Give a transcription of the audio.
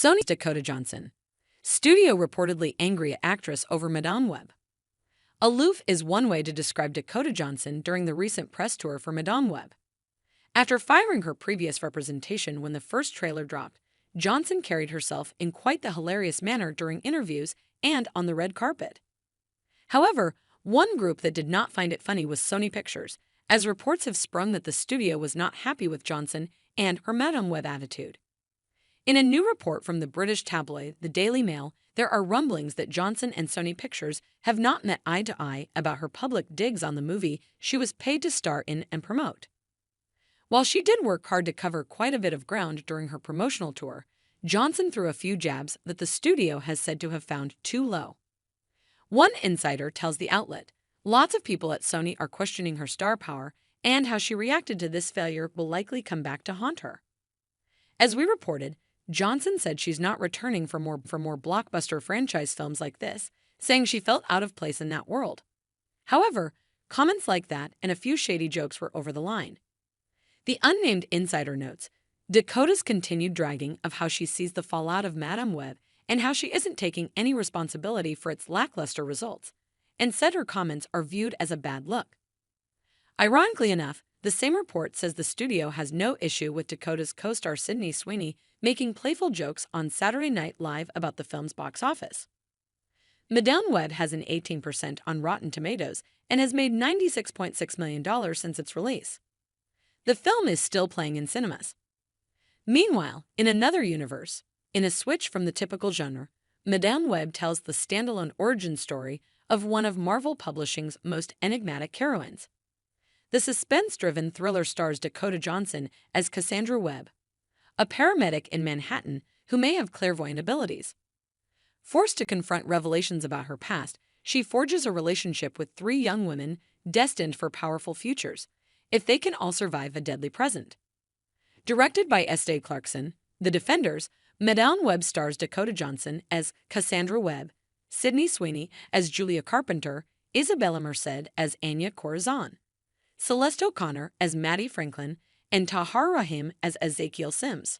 Sony's Dakota Johnson. Studio reportedly angry at actress over Madame Web. Aloof is one way to describe Dakota Johnson during the recent press tour for Madame Web. After firing her previous representation when the first trailer dropped, Johnson carried herself in quite the hilarious manner during interviews and on the red carpet. However, one group that did not find it funny was Sony Pictures, as reports have sprung that the studio was not happy with Johnson and her Madame Web attitude. In a new report from the British tabloid The Daily Mail, there are rumblings that Johnson and Sony Pictures have not met eye to eye about her public digs on the movie she was paid to star in and promote. While she did work hard to cover quite a bit of ground during her promotional tour, Johnson threw a few jabs that the studio has said to have found too low. One insider tells the outlet, "Lots of people at Sony are questioning her star power, and how she reacted to this failure will likely come back to haunt her." As we reported, Johnson said she's not returning for more blockbuster franchise films like this, saying she felt out of place in that world. However, comments like that and a few shady jokes were over the line. The unnamed insider notes Dakota's continued dragging of how she sees the fallout of Madame Web and how she isn't taking any responsibility for its lackluster results, and said her comments are viewed as a bad look. Ironically enough, the same report says the studio has no issue with Dakota's co-star Sydney Sweeney making playful jokes on Saturday Night Live about the film's box office. Madame Web has an 18% on Rotten Tomatoes and has made $96.6 million since its release. The film is still playing in cinemas. Meanwhile, in another universe, in a switch from the typical genre, Madame Web tells the standalone origin story of one of Marvel Publishing's most enigmatic heroines. The suspense-driven thriller stars Dakota Johnson as Cassandra Webb, a paramedic in Manhattan who may have clairvoyant abilities. Forced to confront revelations about her past, she forges a relationship with three young women destined for powerful futures, if they can all survive a deadly present. Directed by S.D. Clarkson, The Defenders, Madame Web stars Dakota Johnson as Cassandra Webb, Sydney Sweeney as Julia Carpenter, Isabella Merced as Anya Corazon, Celeste O'Connor as Maddie Franklin, and Tahar Rahim as Ezekiel Sims.